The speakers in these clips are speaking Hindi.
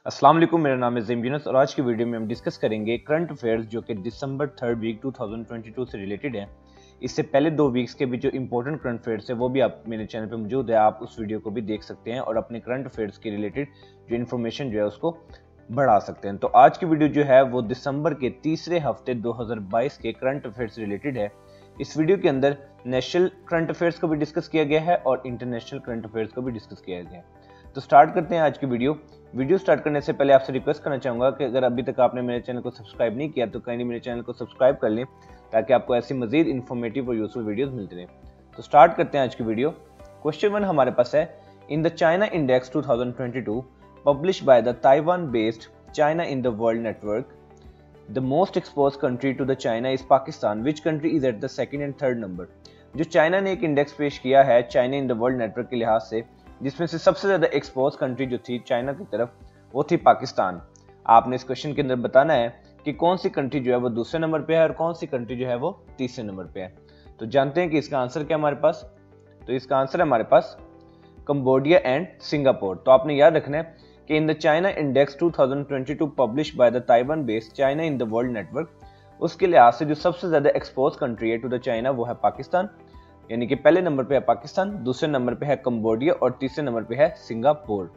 अस्सलाम वालेकुम, मेरा नाम है ज़ीम यूनुस और आज की वीडियो में हम डिस्कस करेंगे करंट अफेयर्स जो कि दिसंबर 3rd वीक 2022 से रिलेटेड है। इससे पहले 2 वीक्स के भी जो इंपॉर्टेंट करंट अफेयर्स है वो भी आप मेरे चैनल पे मौजूद है, आप उस वीडियो को भी देख सकते हैं और अपने करंट अफेयर्स के रिलेटेड जो इन्फॉर्मेशन जो है उसको बढ़ा सकते हैं। तो आज की वीडियो जो है वो दिसंबर के तीसरे हफ्ते 2022 के करंट अफेयर्स से रिलेटेड है। इस वीडियो के अंदर नेशनल करंट अफेयर्स को भी डिस्कस किया गया है और इंटरनेशनल करंट अफेयर्स को भी डिस्कस किया गया है। तो स्टार्ट करते हैं आज की वीडियो स्टार्ट करने से पहले आपसे रिक्वेस्ट करना चाहूंगा कि अगर अभी तक आपने मेरे चैनल को सब्सक्राइब नहीं किया तो कहीं मेरे चैनल को सब्सक्राइब कर लें ताकि आपको ऐसी मजीद इन्फॉर्मेटिव और यूजफुल वीडियोस मिलती रहें। तो स्टार्ट करते हैं आज की वीडियो। क्वेश्चन 1 हमारे पास है, in the China index 2022 publish by the Taiwan based China in the world network, the most expose country to the China is Pakistan, which country is at the second and third number. जो चाइना ने एक इंडेक्स पेश किया है China in the world network के लिहाज से, जिसमें से सबसे ज्यादा एक्सपोज कंट्री जो थी चाइना की तरफ वो थी पाकिस्तान। आपने इस क्वेश्चन के अंदर बताना है कि कौन सी कंट्री जो है वो दूसरे नंबर पे है और कौन सी कंट्री जो है वो तीसरे नंबर पे है। तो जानते हैं कि इसका आंसर क्या हमारे पास, तो इसका आंसर है हमारे पास कंबोडिया एंड सिंगापुर। तो आपने याद रखना है कि इन the China index 2022 publish by the Taiwan based China in the world network, उसके लिहाज से जो सबसे ज्यादा एक्सपोज कंट्री है टू द चाइना वो है पाकिस्तान, यानी कि पहले नंबर पे है पाकिस्तान, दूसरे नंबर पे है कंबोडिया और तीसरे नंबर पे है सिंगापुर।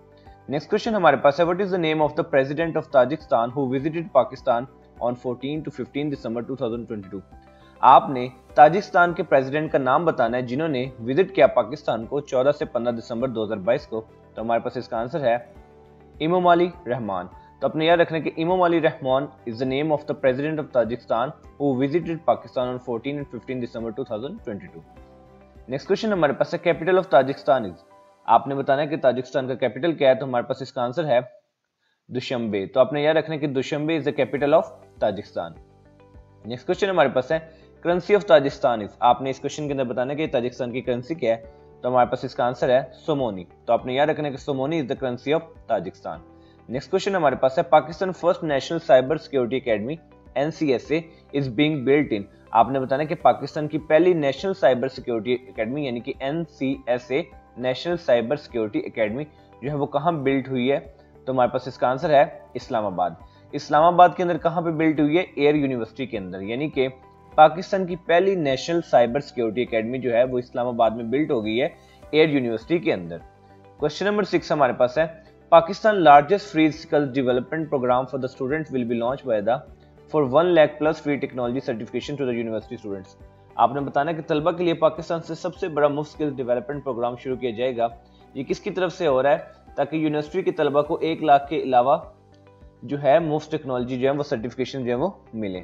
नेक्स्ट क्वेश्चन हमारे पास है, what is the name of the president of Tajikistan who visited Pakistan on 14 to 15 December 2022। आपने ताजिकिस्तान के प्रेसिडेंट का नाम बताना है जिन्होंने विजिट किया पाकिस्तान को 14 से 15 दिसंबर 2022 को। तो हमारे पास इसका आंसर है इमामोली रहमान। तो अपने याद रखना कि Emomali Rahmon is the name of the president of Tajikistan who visited Pakistan on 14 and 15 December 2022। Next question हमारे पास है, कैपिटल ऑफ ताजिकिस्तान इज। आपने बताना है कि ताजिकिस्तान का कैपिटल क्या है। तो हमारे पास इसका आंसर है दुशंबे। तो आपने याद रखना है कि Dushanbe is the capital of Tajikistan. Next question हमारे पास है, करेंसी ऑफ ताजिकिस्तान इज। आपने इस क्वेश्चन के अंदर बताना है कि ताजिकिस्तान की करेंसी क्या है। तो हमारे पास इसका आंसर है सोमोनी। तो आपने याद रखना है कि सोमोनी is the currency of Tajikistan. Next question हमारे पास है, Pakistan first national cyber security academy NCSA is being built in. आपने बताना कि पाकिस्तान की पहली नेशनल साइबर सिक्योरिटी एकेडमी यानी कि NCSA national cyber security academy जो है वो कहाँ बिल्ट हुई है। तो हमारे पास इसका आंसर है इस्लामाबाद। इस्लामाबाद के अंदर कहाँ पे बिल्ट हुई है, एयर यूनिवर्सिटी के अंदर, यानी कि पाकिस्तान की पहली नेशनल साइबर सिक्योरिटी एकेडमी जो है वो इस्लामाबाद में बिल्ट हो गई है एयर यूनिवर्सिटी के अंदर। क्वेश्चन नंबर 6 हमारे पास है, Pakistan largest free skills development programme for the students will be launch by the for 1 lakh plus free technology certification to the university students. आपने बताना कि तलबा के लिए पाकिस्तान से सबसे बड़ा मुफ्त स्किल्स डेवलपमेंट प्रोग्राम शुरू किया जाएगा। ये किसकी तरफ से हो रहा है, ताकि यूनिवर्सिटी के तलबा को 1 लाख के अलावा जो है मुफ्त टेक्नोलॉजी जो है वो सर्टिफिकेशन जो है वो मिले।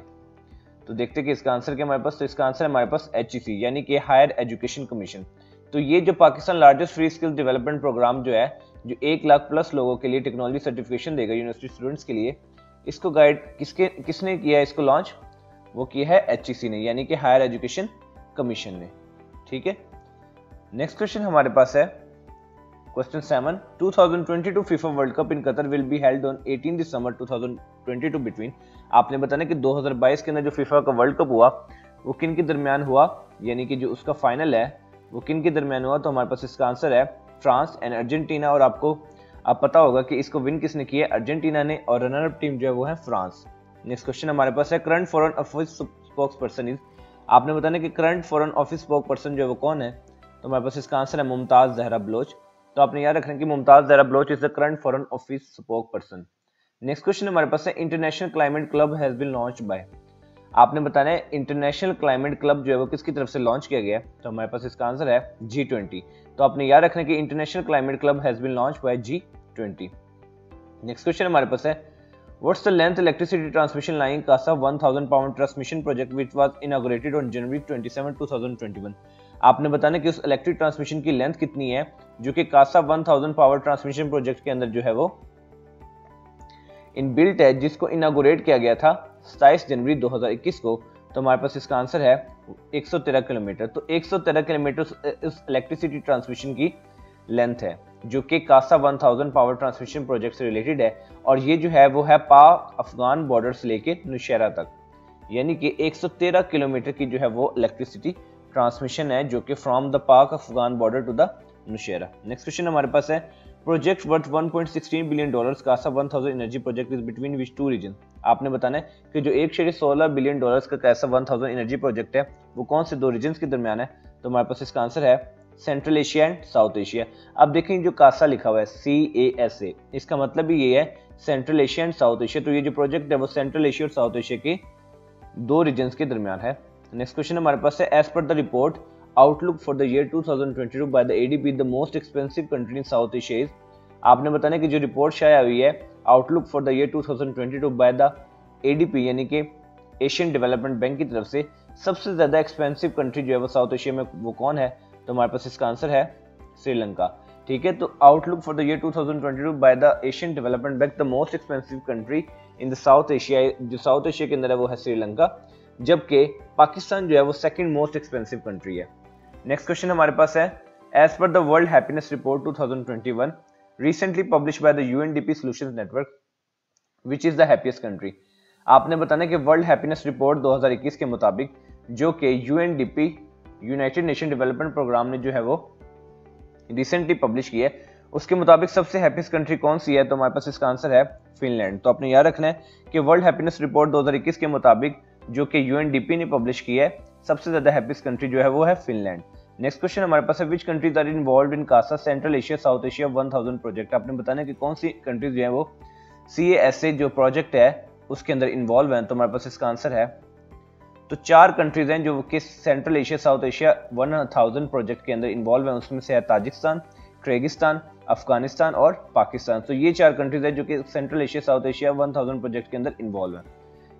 तो देखते हैं कि इसका आंसर क्या हमारे पास। तो इसका आंसर है हमारे पास HEC यानी कि हायर एजुकेशन कमीशन। तो ये जो Pakistan largest free skills development programme जो है, जो 1 लाख प्लस लोगों के लिए टेक्नोलॉजी सर्टिफिकेशन देगा यूनिवर्सिटी स्टूडेंट्स के लिए, इसको गाइड किसने किया है, इसको लॉन्च वो किया है HEC ने यानी कि हायर एजुकेशन कमीशन ने। ठीक है। नेक्स्ट क्वेश्चन हमारे पास है, question 7, 2022 FIFA world cup in Qatar will be held on 18 December 2022 between. आपने बताना कि 2022 के अंदर जो फीफा का वर्ल्ड कप हुआ वो किन के दरमियान हुआ, यानी कि जो उसका फाइनल है वो किन के दरमियान हुआ। तो हमारे पास इसका आंसर है फ्रांस एंड अर्जेंटीना। और आपको पता होगा कि इसको विन किसने किया है, अर्जेंटीना ने, और रनर अप टीम जो है वो है फ्रांस। नेक्स्ट क्वेश्चन हमारे पास है, current foreign office spokes person is. आपने बताना कि current foreign office spokes person जो है वो कौन है। तो हमारे पास इसका आंसर है मुमताज जहरा बलोच। तो आपने याद रखना कि Mumtaz Zahra Baloch is the current foreign office spokes person. Next question हमारे पास है, international climate club has been launched by. आपने बताना है इंटरनेशनल क्लाइमेट क्लब जो है वो किसकी तरफ से लॉन्च किया गया है। तो हमारे पास इसका आंसर है G20। तो आपने याद रखना कि international climate club has been launched by G20। Next question हमारे पास है, what's the length electricity transmission line CASA 1000 pound transmission project which was inaugurated on January 27, 2021। आपने बताना कि उस इलेक्ट्रिक ट्रांसमिशन की लेंथ कितनी है जो कि कासा 1000 पावर ट्रांसमिशन प्रोजेक्ट के अंदर जो है वो इनबिल्ट है, जिसको इनॉग्रेट किया गया था 27 जनवरी 2021 को। तो हमारे पास इसका आंसर है 113 किलोमीटर। तो 113 किलोमीटर इस इलेक्ट्रिसिटी ट्रांसमिशन की लेंथ है जो कि कासा 1000 पावर ट्रांसमिशन प्रोजेक्ट से रिलेटेड है। और ये जो है वो है पाक अफगान बॉर्डर से लेके नौशहरा तक, यानी कि 113 किलोमीटर की जो है वो इलेक्ट्रिसिटी ट्रांसमिशन है जो कि from the Pak Afghan border to the Nowshera. Next question हमारे पास है, project worth 1.16 billion dollars CASA 1000 energy project is between which two region. आपने बताना है कि जो 1.16 बिलियन डॉलर्स का कासा 1000 एनर्जी प्रोजेक्ट है वो कौन से दो रीजन के दरमियान है। तो हमारे पास इसका आंसर है central Asia and south Asia. अब देखें जो कासा लिखा हुआ है CASA, इसका मतलब भी ये है central Asia and south Asia. तो ये जो प्रोजेक्ट है वो सेंट्रल एशिया और साउथ एशिया के दो रीजन के दरमियान है। नेक्स्ट क्वेश्चन हमारे पास है as per the report outlook for the year 2022 by the ADB the most expensive country in South Asia is. आपने बताना कि जो रिपोर्ट शाया हुई है outlook for the year 2022 by the ADB यानी कि एशियन डेवलपमेंट बैंक की तरफ से सबसे ज्यादा एक्सपेंसिव कंट्री जो है वो साउथ एशिया में वो कौन है। तो हमारे पास इसका आंसर है श्रीलंका। ठीक है, तो outlook for the year 2022 by the Asian development bank the most expensive country in the south Asia, जो साउथ एशिया के अंदर है वो है श्रीलंका, जबकि पाकिस्तान जो है वो सेकंड मोस्ट एक्सपेंसिव कंट्री है। नेक्स्ट क्वेश्चन हमारे पास है as per the world happiness report 2021 recently publish by the UNDP solutions network which is the happiest country. आपने बताना कि वर्ल्ड हैप्पीनेस रिपोर्ट 2021 के मुताबिक जो कि UNDP United Nation Development Programme ने जो है वो रिसेंटली पब्लिश की है, उसके मुताबिक सबसे हैप्पीएस्ट कंट्री कौन सी है। तो हमारे पास इसका आंसर है फिनलैंड। तो आपने याद रखना है कि वर्ल्ड हैप्पीनेस रिपोर्ट 2021 के मुताबिक जो कि UNDP ने पब्लिश की है सबसे ज्यादा हैप्पीएस्ट कंट्री जो है वो है फिनलैंड। नेक्स्ट क्वेश्चन हमारे पास है which countries are involved in CASA Central Asia South Asia 1000 project. आपने बताना है कि कौन सी कंट्रीज जो है वो CASA जो प्रोजेक्ट है उसके अंदर इन्वॉल्व है। तो हमारे पास इसका आंसर है तो 4 कंट्रीज हैं जो कि central Asia South Asia 1000 project के अंदर इन्वॉल्व हैं, उसमें से है ताजिकिस्तान, किर्गिस्तान, अफगानिस्तान और पाकिस्तान। तो ये 4 कंट्रीज हैं जो कि central Asia South Asia 1000 project के अंदर इन्वॉल्व हैं।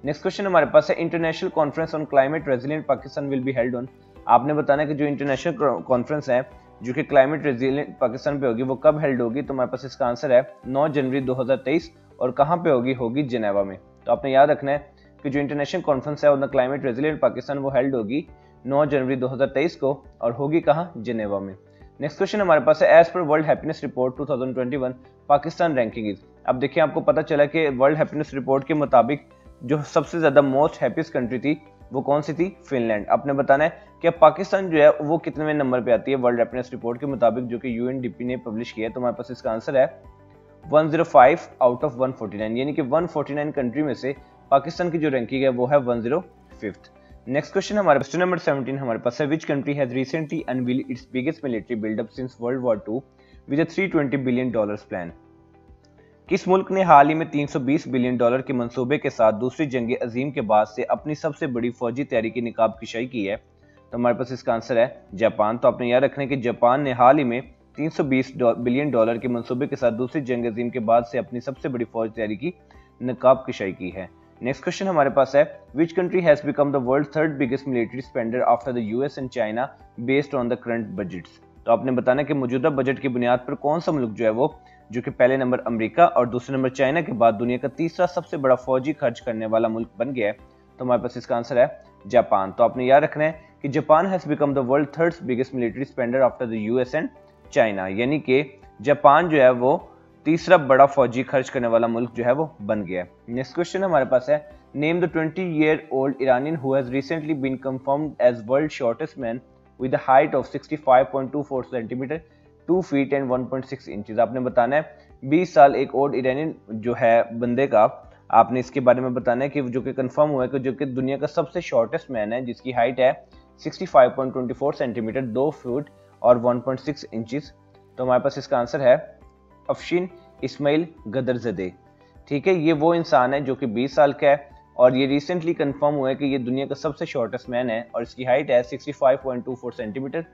नेक्स्ट क्वेश्चन हमारे पास है international conference on climate resilient Pakistan will be held on. आपने बताना है कि जो इंटरनेशनल कॉन्फ्रेंस है जो कि क्लाइमेट रेजिलिएंट पाकिस्तान पे होगी वो कब हेल्ड होगी। तो हमारे पास इसका आंसर है 9 जनवरी 2023 और कहाँ पे होगी जेनेवा में। तो आपने याद रखना है कि जो इंटरनेशनल कॉन्फ्रेंस है on the climate resilient Pakistan वो हेल्ड होगी 9 जनवरी 2023 को और होगी कहाँ, जेनेवा में। नेक्स्ट क्वेश्चन हमारे पास है as per world happiness report 2021 Pakistan ranking is. अब देखिए आपको पता चला कि वर्ल्ड हैप्पीनेस रिपोर्ट के मुताबिक जो सबसे ज्यादा मोस्ट हैप्पीएस्ट कंट्री थी वो कौन सी थी, फिनलैंड। आपने बताना है कि पाकिस्तान जो है वो कितने नंबर पे आती है वर्ल्ड हैप्पीनेस रिपोर्ट के मुताबिक जो कि UNDP ने पब्लिश किया है। तो हमारे पास इसका आंसर है 105 आउट ऑफ 149, यानी कि 149 कंट्री में से पाकिस्तान की जो रैंकिंग है वो है 105th। नेक्स्ट क्वेश्चन हमारे क्वेश्चन नंबर 17 हमारे पास है which country has recently unveiled its biggest military buildup since world war 2 with a $320 billion plan. किस मुल्क ने हाल ही में $320 बिलियन के मंसूबे के साथ दूसरी जंग अजीम के बाद से अपनी सबसे बड़ी फौजी तैयारी की निकाब कशाई की है। तो हमारे पास इसका आंसर है जापान। तो आपने याद रखना है कि जापान ने हाल ही में $320 बिलियन के मंसूबे के साथ दूसरी जंग अजीम के बाद से अपनी सबसे बड़ी फौज तैयारी की निकाब कशाई की है। नेक्स्ट क्वेश्चन हमारे पास है which country has become the world third biggest military spender after the US and China based on the current budgets. तो आपने बताना कि मौजूदा बजट की बुनियाद पर कौन सा मुल्क जो है वो जो कि पहले नंबर अमेरिका और दूसरे नंबर चाइना के बाद दुनिया का तीसरा सबसे बड़ा फौजी खर्च करने वाला मुल्क बन गया है। तो हमारे पास इसका आंसर है जापान। तो आपने याद रखना है कि Japan has become the world third biggest military spender after the US and China, यानी कि जापान जो है वो तीसरा बड़ा फौजी खर्च करने वाला मुल्क जो है वो बन गया है। नेक्स्ट क्वेश्चन हमारे पास है name the 20-year-old Iranian who has recently been confirmed as world shortest man with a height of 65.24 cm, 2 feet and 1.6 inches। आपने बताना है 20 साल एक ओल्ड ईरानियन जो है बंदे का, आपने इसके बारे में बताना है कि जो कि कंफर्म हुआ है कि जो कि दुनिया का सबसे शॉर्टेस्ट मैन है जिसकी हाइट है 65.24 सेंटीमीटर, 2 फुट और 1.6 इंचेस। तो हमारे पास इसका आंसर है अफशीन इस्माइल गदरजदे। ठीक है, ये वो इंसान है जो कि 20 साल का है और ये रिसेंटली कंफर्म हुआ है कि ये दुनिया का सबसे शॉर्टेस्ट मैन है और इसकी हाइट है 65.24 सेंटीमीटर,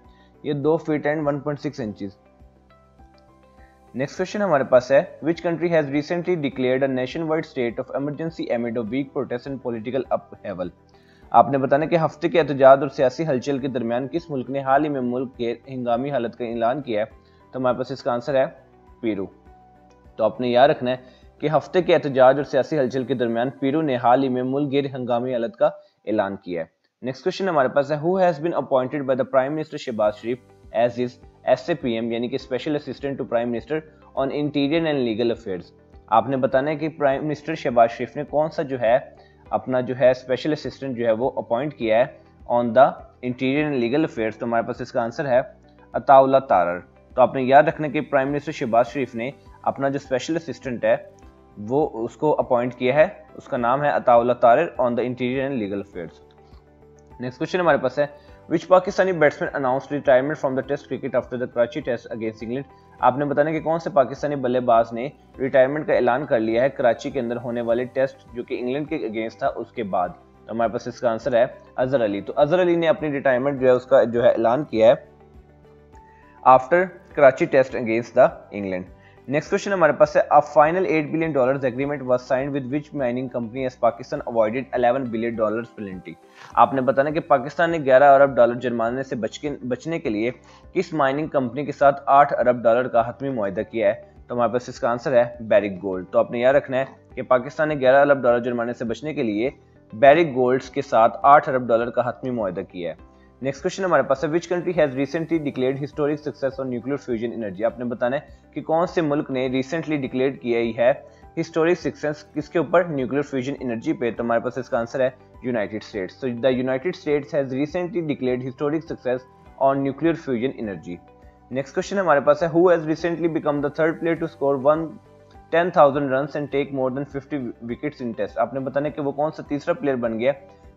ये 2 feet and 1.6 inches. Next question हमारे पास है which country has recently declared a nationwide state of emergency amid of weak protest and political upheaval. आपने बताना कि हफ्ते के एहतजाज और सियासी हलचल के दरमियान किस मुल्क ने हाल ही में मुल्क के हंगामी हालत का ऐलान किया है। तो हमारे पास इसका आंसर है पेरू। तो आपने याद रखना है कि हफ्ते के एहतजाज और सियासी हलचल के दरमियान पेरू ने हाल ही में मुल्क गैर हंगामी हालत का ऐलान किया है। नेक्स्ट क्वेश्चन हमारे पास है who has been appointed by the prime minister Shehbaz Sharif as his SAPM यानी कि special assistant to prime minister on interior and legal affairs. आपने बताना है कि प्राइम मिनिस्टर शहबाज शरीफ ने कौन सा जो है अपना जो है स्पेशल असिस्टेंट जो है वो अपॉइंट किया है on the interior and legal affairs. तो हमारे पास इसका आंसर है अताउल्लाह तारर। तो आपने याद रखना कि प्राइम मिनिस्टर शहबाज शरीफ ने अपना जो स्पेशल असिस्टेंट है वो उसको अपॉइंट किया है, उसका नाम है Attaullah Tarar on the interior and legal affairs. Next question हमारे पास है which Pakistani batsman announced retirement from the test cricket after the Karachi test against England. आपने बताना कि कौन से पाकिस्तानी बल्लेबाज ने रिटायरमेंट का ऐलान कर लिया है कराची के अंदर होने वाले टेस्ट जो कि इंग्लैंड के अगेंस्ट था उसके बाद। तो हमारे पास इसका आंसर है अजहर अली। तो अजहर अली ने अपनी रिटायरमेंट जो है उसका जो है ऐलान किया है after Karachi test against the England. Next question हमारे पास है a final $8 billion agreement was signed with which mining company as Pakistan avoided $11 billion penalty. आपने बताना कि पाकिस्तान ने $11 अरब जुर्माने से बचने के लिए किस माइनिंग कंपनी के साथ $8 अरब का हतमी मुआहदा किया है। तो हमारे पास इसका आंसर है बैरिक गोल्ड। तो आपने याद रखना है कि पाकिस्तान ने $11 अरब जुर्माने से बचने के लिए बैरिक गोल्ड्स के साथ $8 अरब का हतमी मुआहदा किया है। नेक्स्ट क्वेश्चन हमारे पास है which country has recently declared historic success on nuclear fusion energy. आपने बताना है कि कौन से मुल्क ने रिसेंटली डिक्लेयर किया है हिस्टोरिक सक्सेस किसके ऊपर, न्यूक्लियर फ्यूजन एनर्जी पे। तो हमारे पास इसका आंसर है यूनाइटेड स्टेट्स। तो the United States has recently declared historic success on nuclear fusion energy. Next question हमारे पास है who has recently become the third player to score 10,000 runs and take more than 50 wickets in test. आपने बताना कि वो कौन सा तीसरा प्लेयर बन गया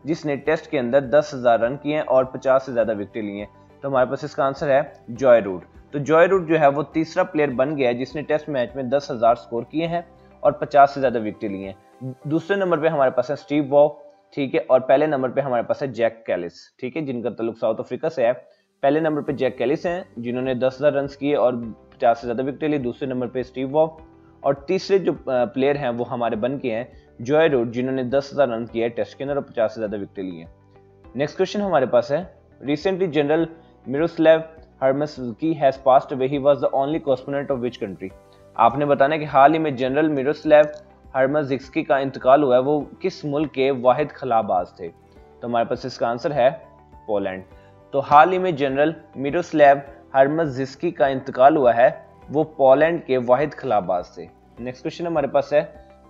जिसने टेस्ट के अंदर 10,000 रन किए हैं और 50 से ज्यादा विकेट लिए हैं। तो हमारे पास इसका आंसर है जॉय रूट। तो जॉय रूट जो है वो तीसरा प्लेयर बन गया है जिसने टेस्ट मैच में 10,000 स्कोर किए हैं और 50 से ज्यादा विकेट लिए हैं। दूसरे नंबर पे हमारे पास है स्टीव वॉ, ठीक है, और पहले नंबर पे हमारे पास है जैक कैलिस, ठीक है, जिनका ताल्लुक साउथ अफ्रीका से है। पहले नंबर पे जैक कैलिस हैं जिन्होंने 10,000 रन किए और 50 से ज्यादा विकेट लिए। दूसरे नंबर पे स्टीव वॉ और तीसरे जो प्लेयर हैं वो हमारे बन के हैं जॉय रूट जिन्होंने 10,000 रन किए टेस्ट के अंदर और 50 से ज्यादा विकेट लिए। नेक्स्ट क्वेश्चन हमारे पास है recently general Miroslav Hermaszewski has passed away, he was the only correspondent of which country. आपने बताना है कि हाल ही में जनरल मिरोस्लाव हर्मसकी का इंतकाल हुआ है, वो किस मुल्क के वाहिद खलाबाज थे। तो हमारे पास इसका आंसर है पोलैंड। तो हाल ही में जनरल मिरोस्लाव हर्मसकी का इंतकाल हुआ है, वो पोलैंड के वाहिद खलाबाज थे। नेक्स्ट क्वेश्चन हमारे पास है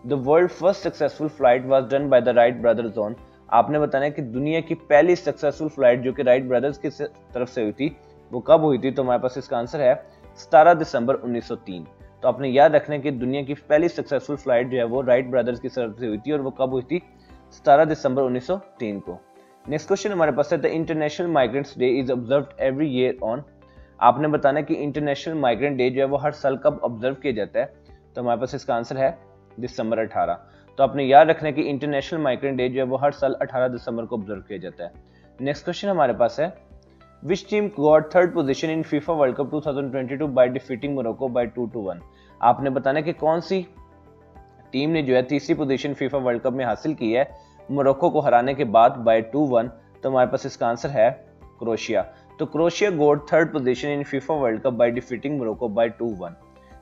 the world first successful flight was done by the Wright brothers on. आपने बताना है कि दुनिया की पहली सक्सेसफुल फ्लाइट जो कि राइट ब्रदर्स की तरफ से हुई थी वो कब हुई थी। तो हमारे पास इसका आंसर है 17 दिसंबर 1903। तो आपने याद रखना है कि दुनिया की पहली सक्सेसफुल फ्लाइट जो है वो राइट ब्रदर्स की तरफ से हुई थी और वो कब हुई थी, 17 दिसंबर 1903 को। नेक्स्ट क्वेश्चन हमारे पास है the international migrants day is observed every year on. आपने बताना है कि इंटरनेशनल माइग्रेंट डे जो है वो हर साल कब ऑब्जर्व किया जाता है। तो हमारे पास इसका आंसर है दिसंबर 18। तो आपने याद रखना है कि इंटरनेशनल माइग्रेंट डे जो है वो हर साल 18 दिसंबर को ऑब्जर्व किया जाता है। नेक्स्ट क्वेश्चन हमारे पास है which team got third position in FIFA world cup 2022 by defeating Morocco by 2-1। आपने बताना है कि कौन सी टीम ने जो है तीसरी पोजीशन फीफा वर्ल्ड कप में हासिल की है मोरक्को को हराने के बाद बाय 2-1। तो हमारे पास इसका आंसर है क्रोएशिया। तो Croatia got third position in FIFA world cup by defeating Morocco by 2-1।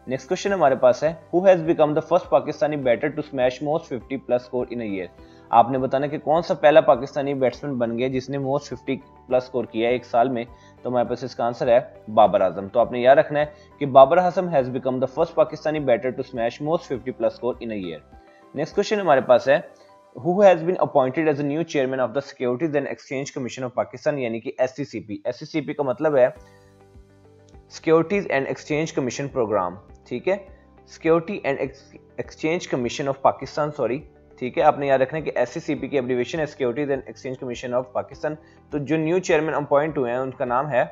Next question हमारे पास है who has become the first Pakistani batter to smash most 50 plus score in a year. आपने बताना कि कौन सा पहला पाकिस्तानी बैट्समैन बन गया जिसने मोस्ट 50 प्लस स्कोर किया है एक साल में। तो हमारे पास इसका आंसर है बाबर आजम। तो आपने याद रखना है कि Babar Azam has become the first Pakistani batter to smash most 50 plus score in a year. Next question हमारे पास है who has been appointed as a new chairman of the securities and exchange commission of Pakistan, यानी कि SCCP। SCCP का मतलब है securities and exchange commission program, ठीक है, security and exchange commission of Pakistan, sorry, ठीक है। आपने याद रखना है कि SCCP की एब्रिविएशन है securities and exchange commission of Pakistan. तो जो न्यू चेयरमैन अपॉइंट हुए हैं उनका नाम है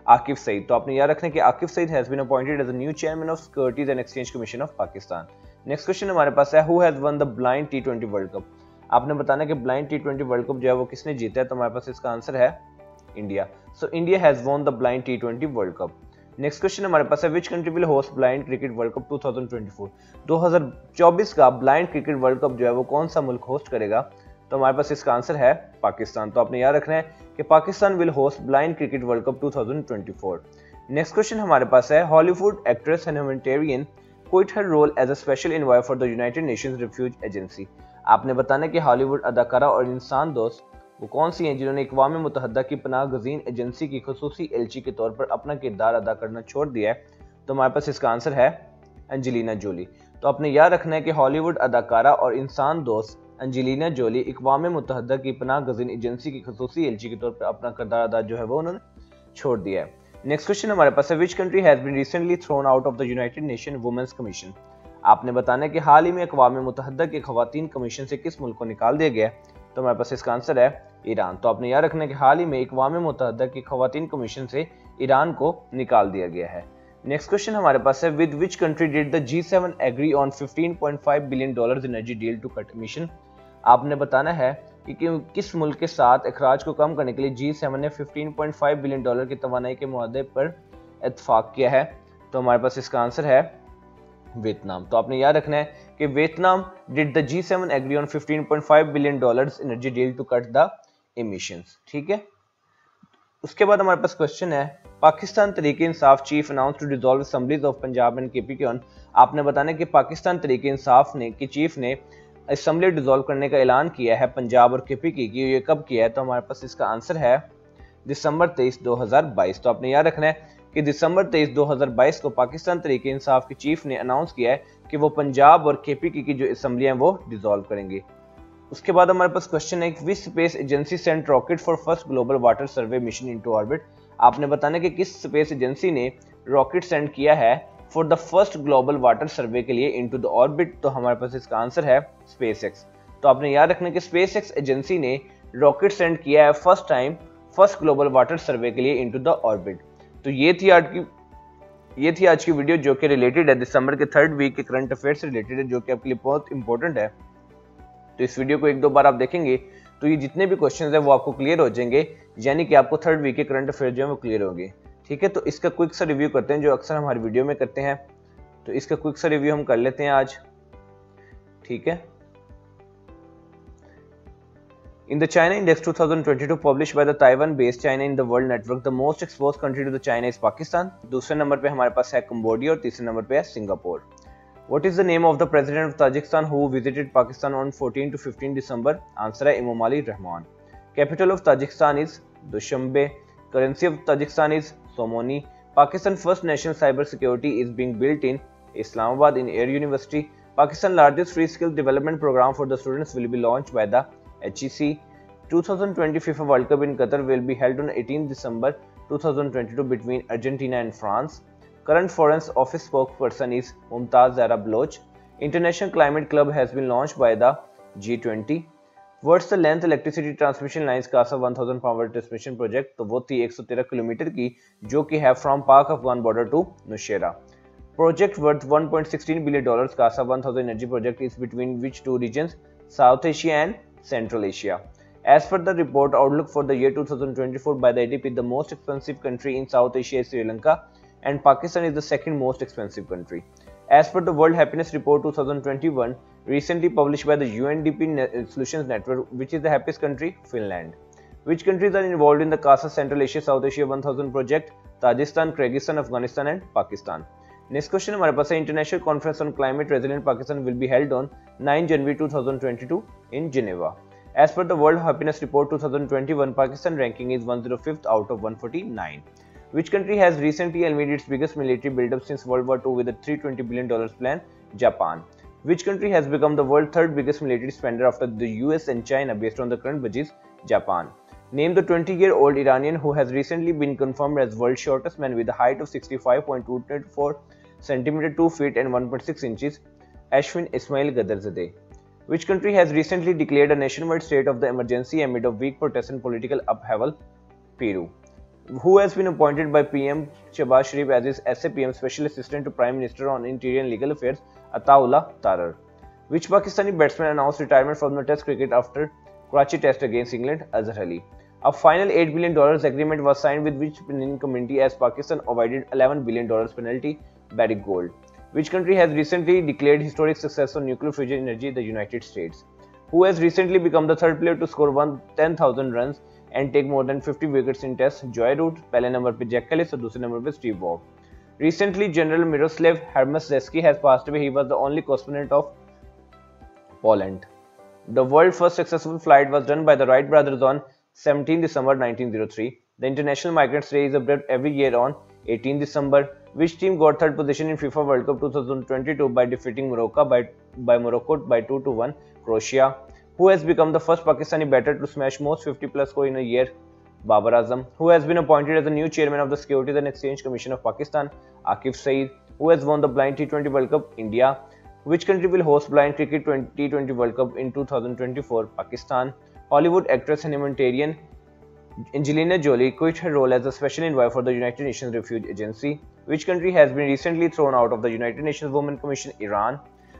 आकिफ सईद। तो आपने याद रखना है कि Akif Saeed has been appointed as a new chairman of securities and exchange commission of Pakistan. Next question हमारे पास है who has won the blind T20 world cup. आपने बताना कि ब्लाइंड T20 वर्ल्ड कप जो है वो किसने जीता है। तो हमारे पास इसका आंसर है India. So India has won the blind T20 world cup. Next question हमारे पास है which country will host blind cricket world cup 2024। 2024 का ब्लाइंड क्रिकेट वर्ल्ड कप जो है वो कौन सा मुल्क होस्ट करेगा। तो हमारे पास इसका आंसर है पाकिस्तान। तो आपने याद रखना है कि Pakistan will host blind cricket world cup 2024। Next question हमारे पास है Hollywood actress and humanitarian quit her role as a special envoy for the United Nations refugee agency. आपने बताना कि हॉलीवुड अदाकारा और इंसान दोस्त वो कौन सी हैं जिन्होंने अक़वाम मुत्तहदा की पनाह गज़ीन एजेंसी की खसूसी एलची के तौर पर अपना किरदार अदा करना छोड़ दिया है। तो हमारे पास इसका आंसर है एंजेलिना जोली। तो आपने याद रखना है कि हॉलीवुड अदाकारा और इंसान दोस्त एंजेलिना जोली अक़वाम मुत्तहदा की पनाह गज़ीन एजेंसी की खसूसी एलची के तौर पर अपना किरदार अदा जो है वो उन्होंने छोड़ दिया है। नेक्स्ट क्वेश्चन हमारे पास है, which country has been recently thrown out of the United Nation women's commission. आपने बताना है कि हाल ही में अक़वाम मुत्तहिदा के ख़वातीन कमीशन से किस मुल्क को निकाल दिया गया है। तो हमारे पास इसका आंसर है ईरान। तो आपने याद रखना है कि हाल ही में अक़वाम मुत्तहिदा की ख़वातीन कमीशन से ईरान को निकाल दिया गया है। नेक्स्ट क्वेश्चन हमारे पास है, with which country did the G7 agree on $15.5 billion energy deal to cut emission. आपने बताना है कि किस मुल्क के साथ अखराज को कम करने के लिए G7 ने $15.5 बिलियन की तवानाई के मुआहदे पर इत्तफाक किया है। तो हमारे पास इसका आंसर है वियतनाम। तो आपने याद रखना है कि Vietnam did the G7 agree on $15.5 billion energy deal to cut the emissions. ठीक है, उसके बाद हमारे पास क्वेश्चन है, Pakistan Tehreek-e Insaf chief announce to dissolve assemblies of Punjab and KP on. आपने बताना है कि पाकिस्तान तरीके इंसाफ ने की चीफ ने असेंबली डिसॉल्व करने का ऐलान किया है पंजाब और केपी की, ये कब किया है। तो हमारे पास इसका आंसर है दिसंबर 23, 2022। तो आपने याद रखना है कि दिसंबर 23, 2022 को पाकिस्तान तरीके इंसाफ की चीफ ने अनाउंस किया है कि वो पंजाब और केपी की जो असेंबली है वो डिसॉल्व करेंगे। उसके बाद हमारे पास क्वेश्चन है, which space agency sent rocket for first global water survey mission into orbit. आपने बताना कि किस स्पेस एजेंसी ने रॉकेट सेंड किया है for the first global water survey के लिए इनटू द ऑर्बिट। तो हमारे पास इसका आंसर है स्पेसएक्स। तो आपने याद रखना कि स्पेसएक्स एजेंसी ने रॉकेट सेंड किया है फर्स्ट ग्लोबल वाटर सर्वे के लिए इनटू द ऑर्बिट। तो ये थी आज की वीडियो जो कि रिलेटेड है दिसंबर के 3rd वीक के करंट अफेयर से रिलेटेड है, जो कि आपके लिए बहुत इंपॉर्टेंट है। तो इस वीडियो को 1-2 बार आप देखेंगे तो ये जितने भी क्वेश्चंस हैं वो आपको क्लियर हो जाएंगे, यानी कि आपको 3rd वीक के करंट अफेयर जो है वो क्लियर होंगे। ठीक है, तो इसका क्विक सा रिव्यू करते हैं जो अक्सर हमारी वीडियो में करते हैं। तो इसका क्विक सा रिव्यू हम कर लेते हैं आज। ठीक है, In the China Index 2022 published by the Taiwan-based China in the World Network, the most exposed country to the China is Pakistan. दूसरे नंबर पे हमारे पास है कंबोडिया और तीसरे नंबर पे है Singapore. What is the name of the president of Tajikistan who visited Pakistan on 14 to 15 December? Answer है इमामोली Rahman. Capital of Tajikistan is Dushanbe. Currency of Tajikistan is Somoni. Pakistan first national cyber security is being built in Islamabad in Air University. Pakistan largest free skill development program for the students will be launched by the HEC. 2020 FIFA World Cup in Qatar will be held on 18 December 2022 between Argentina and France. Current Foreign Office spokesperson is Mumtaz Zahra Baloch. International Climate Club has been launched by the G20. What's the length electricity transmission lines CASA 1000 power transmission project? तो वो थी 113 किलोमीटर की, जो कि है from Pak Afghan border to Nusheira. Project worth $1.16 billion CASA 1000 energy project is between which two regions? South Asia and Central Asia. As per the report outlook for the year 2024 by the ADP, the most expensive country in South Asia is Sri Lanka and Pakistan is the second most expensive country. As per the World Happiness Report 2021 recently published by the UNDP Solutions Network, which is the happiest country? Finland. Which countries are involved in the CASA Central Asia South Asia 1000 project? Tajikistan, Kyrgyzstan, Afghanistan and Pakistan. Next question हमारे पास है, International Conference on Climate Resilient Pakistan will be held on 9 January 2022 in Geneva. As per the World Happiness Report 2021, Pakistan ranking is 105th out of 149. Which country has recently unveiled its biggest military buildup since World War II with a $320 billion plan? Japan. Which country has become the world's 3rd biggest military spender after the US and China based on the current budget? Japan. Name the 20-year-old Iranian who has recently been confirmed as world's shortest man with a height of 65.224 cm, 2 feet and 1.6 inches. Ashwin Ismail Gadarzadeh. Which country has recently declared a nationwide state of the emergency amid a weak protest and political upheaval? Peru. Who has been appointed by PM Shehbaz Sharif as his SAPM Special Assistant to Prime Minister on Interior and Legal Affairs? Ataullah Tarar. Which Pakistani batsman announced retirement from the Test cricket after Karachi Test against England? Azhar Ali. A final $8 billion agreement was signed with which Indian community as Pakistan avoided $11 billion penalty? Barrick Gold. Which country has recently declared historic success on nuclear fusion energy? The United States. Who has recently become the 3rd player to score 10,000 runs and take more than 50 wickets in Test? Joy Root. पहले नंबर पे जैक कैलिस और दूसरे नंबर पे Steve वॉग. Recently, General Miroslav Hermaszewski has passed away. He was the only correspondent of Poland. The world's first successful flight was done by the Wright brothers on 17 December 1903. The International Migrants Day is observed every year on 18 December. Which team got 3rd position in FIFA World Cup 2022 by defeating Morocco by 2-1? Croatia. Who has become the first Pakistani batter to smash most 50+ score in a year? Babar Azam, who has been appointed as the new chairman of the Securities and Exchange Commission of Pakistan. Akif Saeed, who has won the Blind T20 World Cup. India. Which country will host Blind Cricket T20 World Cup in 2024? Pakistan. Hollywood actress and humanitarian Angelina Jolie quit her role as a special envoy for the United Nations Refugee Agency. Which country has been recently thrown out of the United Nations Women Commission? Iran.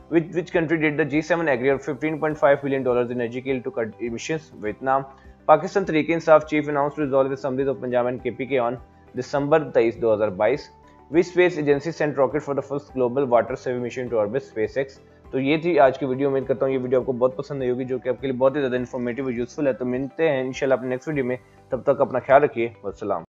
Which country did the G7 agree on $15.5 billion in energy kill to cut emissions? Vietnam. Pakistan Tehreek-e-Insaf chief announced to dissolve the assemblies of Punjab and KPK on December 23, 2022. Which space agency sent rocket for the first global water saving mission to orbit? SpaceX. तो ये थी आज की वीडियो। उम्मीद करता हूँ ये वीडियो आपको बहुत पसंद आई होगी, जो कि आपके लिए बहुत ही ज़्यादा इन्फॉर्मेटिव और यूजफुल है। तो मिलते हैं इंशाल्लाह अपने नेक्स्ट वीडियो में। तब तक अपना ख्याल रखिए। वस्सलाम।